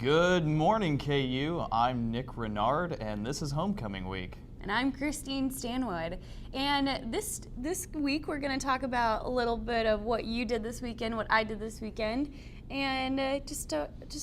Good morning, KU. I'm Nick Renard, and this is Homecoming Week. And I'm Christine Stanwood. And this week we're going to talk about a little bit of what you did this weekend, what I did this weekend. And just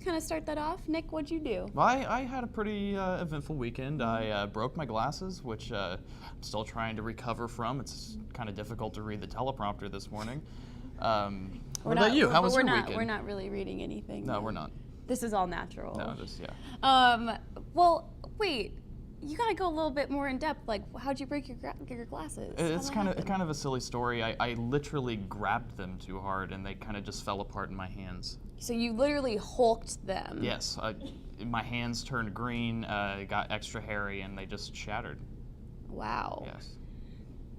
kind of start that off, Nick, what'd you do? Well, I had a pretty eventful weekend. I broke my glasses, which I'm still trying to recover from. It's kind of difficult to read the teleprompter this morning. What about you? How was your weekend? We're not really reading anything. No, we're not. This is all natural. No, yeah. Well, wait. You gotta go a little bit more in depth. Like, how'd you break your glasses? It's kind of a silly story. I literally grabbed them too hard, and they kind of just fell apart in my hands. So you literally hulked them. Yes. My hands turned green, got extra hairy, and they just shattered. Wow. Yes.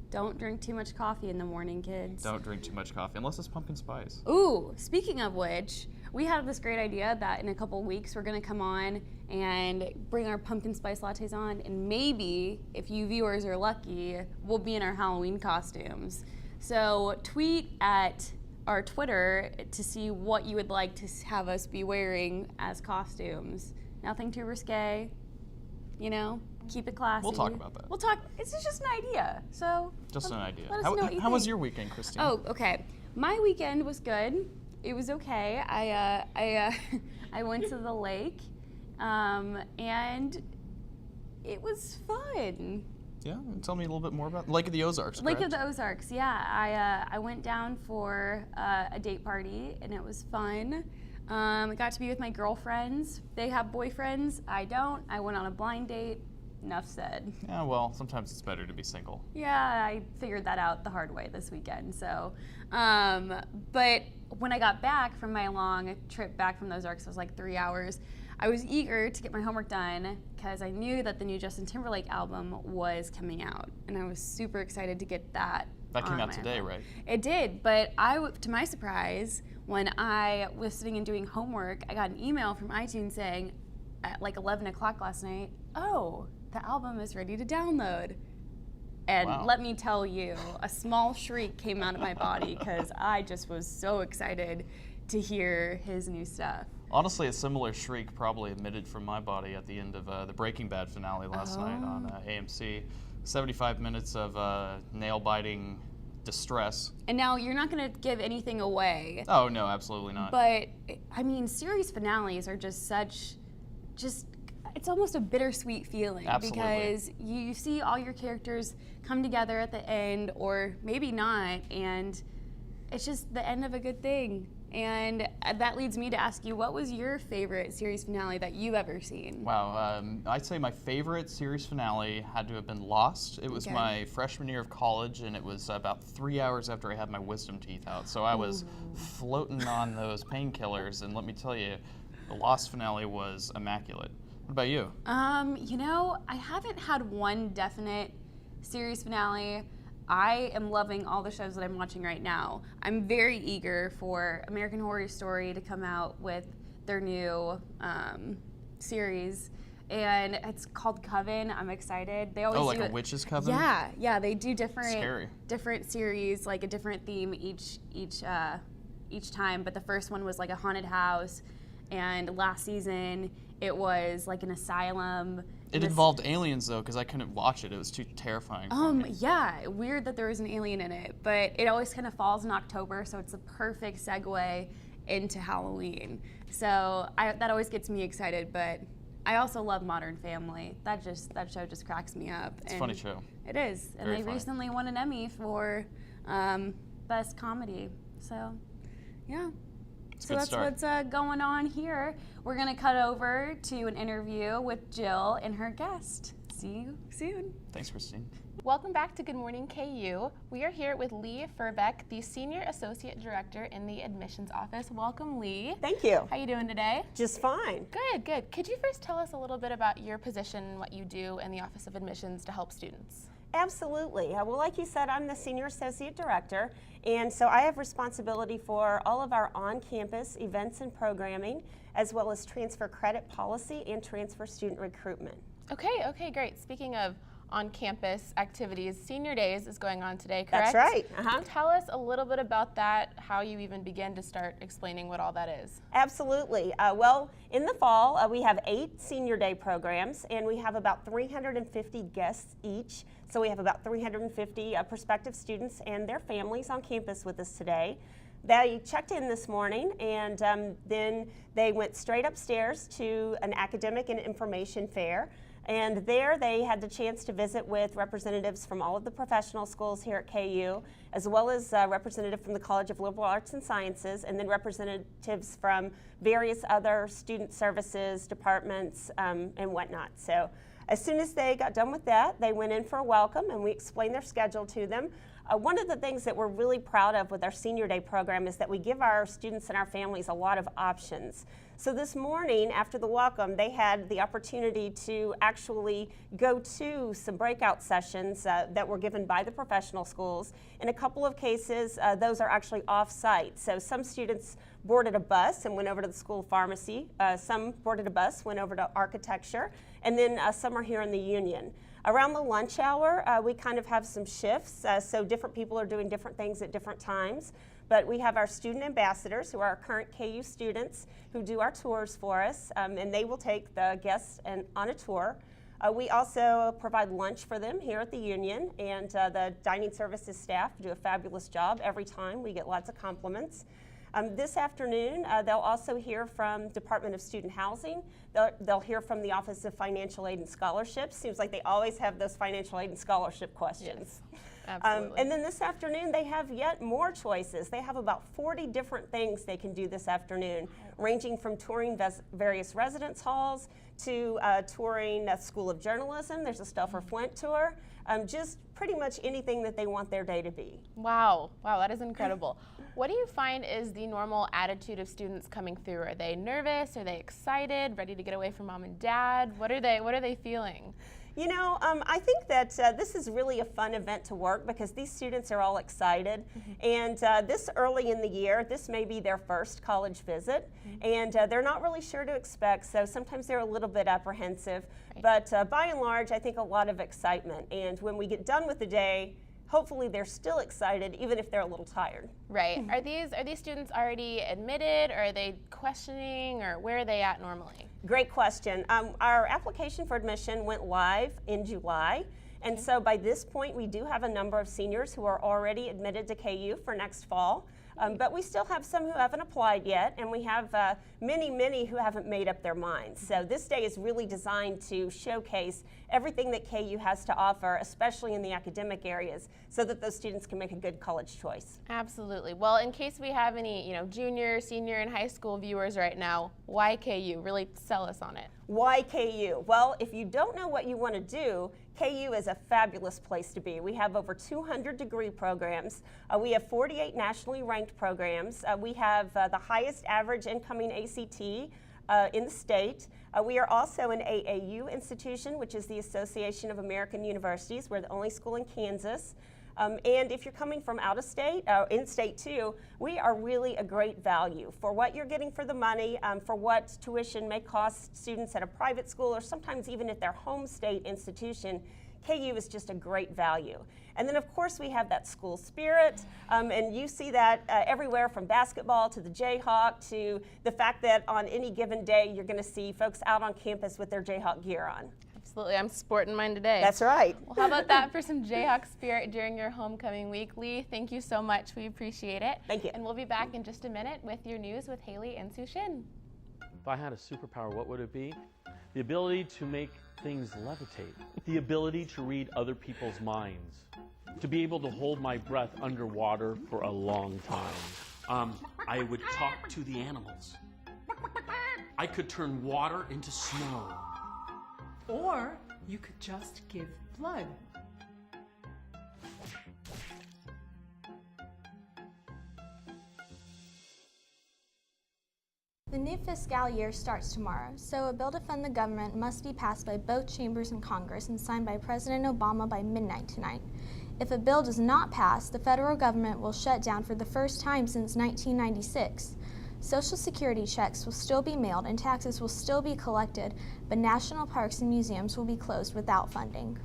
Don't drink too much coffee in the morning, kids. Don't drink too much coffee, unless it's pumpkin spice. Ooh, speaking of which, we have this great idea that in a couple weeks we're going to come on and bring our pumpkin spice lattes on, and maybe, if you viewers are lucky, we'll be in our Halloween costumes. So tweet at our Twitter to see what you would like to have us be wearing as costumes. Nothing too risque, you know? Keep it classy. We'll talk about that. It's just an idea. So just an idea. Let us know what you how was think. your weekend, Christine? Oh, okay. My weekend was good. It was okay. I went to the lake, and it was fun. Yeah, tell me a little bit more about Lake of the Ozarks. Lake correct? of the Ozarks. Yeah, I went down for a date party, and it was fun. I got to be with my girlfriends. They have boyfriends. I don't. I went on a blind date. Enough said. Yeah, well, sometimes it's better to be single. Yeah, I figured that out the hard way this weekend. So, but when I got back from my long trip back from the Ozarks, it was like 3 hours. I was eager to get my homework done because I knew that the new Justin Timberlake album was coming out, and I was super excited to get that. That came out today, right? It did, but to my surprise, when I was sitting and doing homework, I got an email from iTunes saying at like 11 o'clock last night, "Oh, the album is ready to download." And wow. Let me tell you, a small shriek came out of my body because I just was so excited to hear his new stuff. Honestly, a similar shriek probably emitted from my body at the end of the Breaking Bad finale last night on AMC. 75 minutes of nail-biting distress. And now you're not going to give anything away. Oh, no, absolutely not. But, I mean, series finales are just it's almost a bittersweet feeling. Absolutely. Because you see all your characters come together at the end, or maybe not, and it's just the end of a good thing. And that leads me to ask you, what was your favorite series finale that you've ever seen? Wow, I'd say my favorite series finale had to have been Lost. It was my freshman year of college, and it was about 3 hours after I had my wisdom teeth out. So I was floating on those painkillers, and let me tell you, the Lost finale was immaculate. What about you? I haven't had one definite series finale. I am loving all the shows that I'm watching right now. I'm very eager for American Horror Story to come out with their new series, and it's called Coven. I'm excited. They always like a witch's coven? Yeah. They do different series, like a different theme each time. But the first one was like a haunted house, and last season it was like an asylum. It involved aliens, though, because I couldn't watch it. It was too terrifying for me. Yeah, weird that there was an alien in it, but it always kind of falls in October, so it's a perfect segue into Halloween. So that always gets me excited, but I also love Modern Family. That show just cracks me up. It's a funny show. It is, and they recently won an Emmy for Best Comedy. So, yeah. So that's what's going on here. We're going to cut over to an interview with Jill and her guest. See you soon. Thanks, Christine. Welcome back to Good Morning KU. We are here with Lee Furbeck, the Senior Associate Director in the Admissions Office. Welcome, Lee. Thank you. How are you doing today? Just fine. Good. Could you first tell us a little bit about your position, what you do in the Office of Admissions to help students? Absolutely. Well, like you said, I'm the Senior Associate Director, and so I have responsibility for all of our on-campus events and programming, as well as transfer credit policy and transfer student recruitment. Okay, great. Speaking of on-campus activities. Senior Days is going on today, correct? That's right. Can you tell us a little bit about that, how you even begin to start explaining what all that is? Absolutely. Well, in the fall, we have 8 Senior Day programs, and we have about 350 guests each. So we have about 350 prospective students and their families on campus with us today. They checked in this morning, and then they went straight upstairs to an academic and information fair. And there they had the chance to visit with representatives from all of the professional schools here at KU, as well as a representative from the College of Liberal Arts and Sciences, and then representatives from various other student services departments and whatnot. So as soon as they got done with that, they went in for a welcome, and we explained their schedule to them. One of the things that we're really proud of with our Senior Day program is that we give our students and our families a lot of options. So this morning, after the welcome, they had the opportunity to actually go to some breakout sessions that were given by the professional schools. In a couple of cases, those are actually off-site. So some students boarded a bus and went over to the School of Pharmacy. Some boarded a bus, went over to architecture, and then some are here in the Union. Around the lunch hour, we kind of have some shifts, so different people are doing different things at different times. But we have our student ambassadors, who are our current KU students, who do our tours for us, and they will take the guests on a tour. We also provide lunch for them here at the Union, and the dining services staff do a fabulous job every time. We get lots of compliments. This afternoon, they'll also hear from Department of Student Housing. They'll hear from the Office of Financial Aid and Scholarships. Seems like they always have those financial aid and scholarship questions. Yes, absolutely. And then this afternoon, they have yet more choices. They have about 40 different things they can do this afternoon, ranging from touring various residence halls to touring a School of Journalism. There's a Stauffer Flint tour. Just pretty much anything that they want their day to be. Wow, that is incredible. What do you find is the normal attitude of students coming through? Are they nervous? Are they excited? Ready to get away from mom and dad? What are they feeling? You know, I think that this is really a fun event to work because these students are all excited. And this early in the year, this may be their first college visit. And they're not really sure to expect, so sometimes they're a little bit apprehensive. But by and large, I think a lot of excitement. And when we get done with the day, hopefully they're still excited, even if they're a little tired. Right. Are these students already admitted, or are they questioning, or where are they at normally? Great question. Our application for admission went live in July. And so by this point, we do have a number of seniors who are already admitted to KU for next fall. But we still have some who haven't applied yet, and we have many who haven't made up their minds. So this day is really designed to showcase everything that KU has to offer, especially in the academic areas, so that those students can make a good college choice. Absolutely. Well, in case we have any, junior, senior, and high school viewers right now, why KU? Really sell us on it. Why KU? Well, if you don't know what you want to do, KU is a fabulous place to be. We have over 200 degree programs. We have 48 nationally ranked programs. We have the highest average incoming ACT in the state. We are also an AAU institution, which is the Association of American Universities. We're the only school in Kansas. And if you're coming from out of state, in-state too, we are really a great value for what you're getting for the money, for what tuition may cost students at a private school or sometimes even at their home state institution. KU is just a great value. And then of course we have that school spirit, and you see that everywhere from basketball to the Jayhawk to the fact that on any given day you're going to see folks out on campus with their Jayhawk gear on. Absolutely, I'm sporting mine today. That's right. Well, how about that for some Jayhawk spirit during your homecoming week? Lee, thank you so much. We appreciate it. Thank you. And we'll be back in just a minute with your news with Haley and Sushin. If I had a superpower, what would it be? The ability to make things levitate. The ability to read other people's minds. To be able to hold my breath underwater for a long time. I would talk to the animals. I could turn water into snow. Or you could just give blood. The new fiscal year starts tomorrow, so a bill to fund the government must be passed by both chambers in Congress and signed by President Obama by midnight tonight. If a bill does not pass, the federal government will shut down for the first time since 1996. Social Security checks will still be mailed and taxes will still be collected, but national parks and museums will be closed without funding.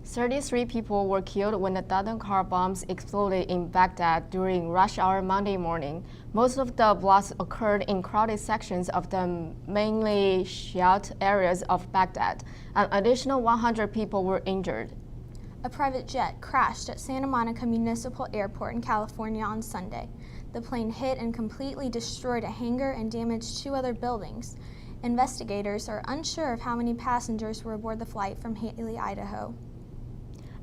33 people were killed when a dozen car bombs exploded in Baghdad during rush hour Monday morning. Most of the blasts occurred in crowded sections of the mainly Shiite areas of Baghdad. An additional 100 people were injured. A private jet crashed at Santa Monica Municipal Airport in California on Sunday. The plane hit and completely destroyed a hangar and damaged 2 other buildings. Investigators are unsure of how many passengers were aboard the flight from Hailey, Idaho.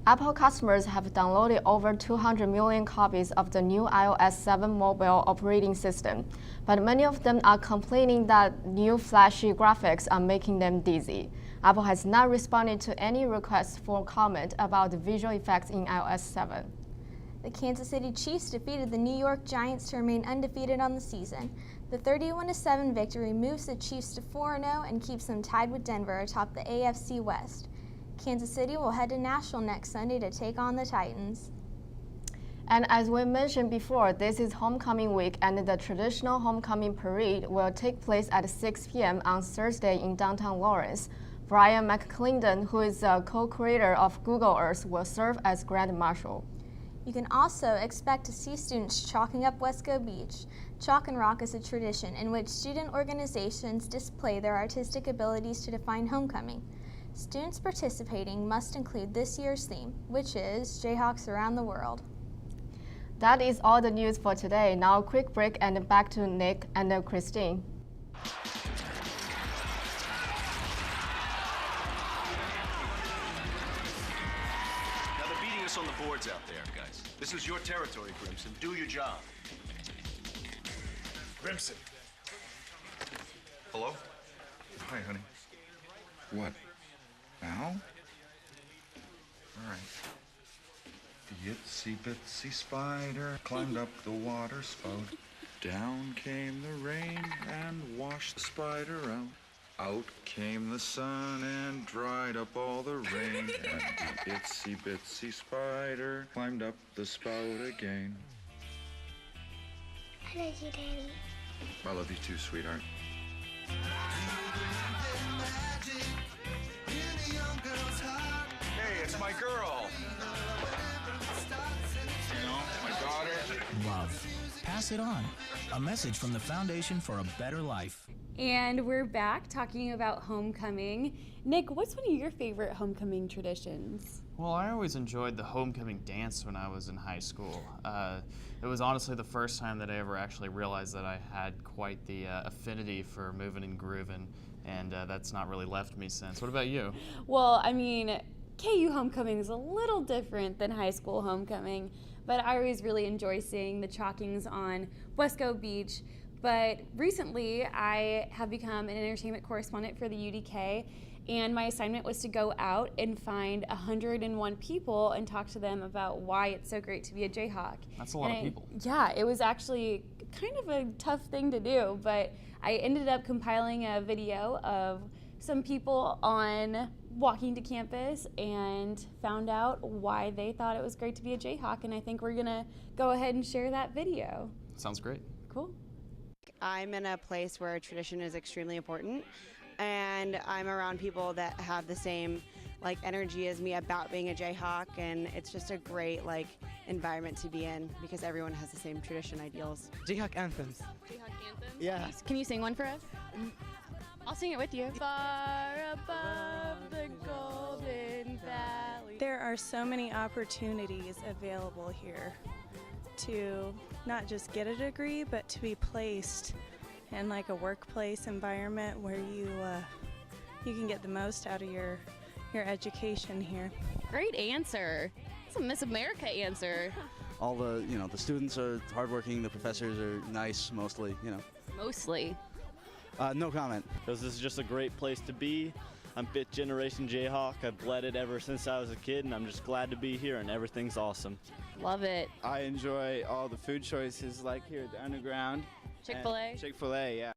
Apple customers have downloaded over 200 million copies of the new iOS 7 mobile operating system, but many of them are complaining that new flashy graphics are making them dizzy. Apple has not responded to any requests for comment about the visual effects in iOS 7. The Kansas City Chiefs defeated the New York Giants to remain undefeated on the season. The 31-7 victory moves the Chiefs to 4-0 and keeps them tied with Denver atop the AFC West. Kansas City will head to Nashville next Sunday to take on the Titans. And as we mentioned before, this is homecoming week, and the traditional homecoming parade will take place at 6 p.m. on Thursday in downtown Lawrence. Brian McClendon, who is a co-creator of Google Earth, will serve as Grand Marshal. You can also expect to see students chalking up Wesco Beach. Chalk and Rock is a tradition in which student organizations display their artistic abilities to define homecoming. Students participating must include this year's theme, which is Jayhawks Around the World. That is all the news for today. Now a quick break and back to Nick and Christine. Now they're beating us on the boards out there, guys. This is your territory, Grimson. Do your job. Grimson. Hello? Hi, honey. What? Now? All right. The itsy bitsy spider climbed up the water spout. Down came the rain and washed the spider out. Out came the sun and dried up all the rain. And the itsy bitsy spider climbed up the spout again. I love you, Daddy. I love you too, sweetheart. Hey, it's my girl. You know, my daughter. Love. Pass it on. A message from the Foundation for a Better Life. And we're back talking about homecoming. Nick, what's one of your favorite homecoming traditions? Well, I always enjoyed the homecoming dance when I was in high school. It was honestly the first time that I ever actually realized that I had quite the affinity for moving and grooving, and that's not really left me since. What about you? Well, I mean, KU homecoming is a little different than high school homecoming, but I always really enjoy seeing the chalkings on Wesco Beach. But recently, I have become an entertainment correspondent for the UDK, and my assignment was to go out and find 101 people and talk to them about why it's so great to be a Jayhawk. That's a lot of people. Yeah, it was actually kind of a tough thing to do, but I ended up compiling a video of some people on walking to campus and found out why they thought it was great to be a Jayhawk, and I think we're gonna go ahead and share that video. Sounds great. Cool. I'm in a place where tradition is extremely important, and I'm around people that have the same energy as me about being a Jayhawk, and it's just a great environment to be in because everyone has the same tradition ideals. Jayhawk anthems. Jayhawk anthem? Yeah. Can you sing one for us? I'll sing it with you. Far above the Golden Valley. There are so many opportunities available here to not just get a degree, but to be placed in a workplace environment where you can get the most out of your education here. Great answer. It's a Miss America answer. All the students are hardworking, the professors are nice mostly, Mostly. No comment. Because this is just a great place to be. I'm fifth generation Jayhawk. I've bled it ever since I was a kid, and I'm just glad to be here, and everything's awesome. Love it. I enjoy all the food choices here at the Underground. Chick-fil-A? Chick-fil-A, yeah.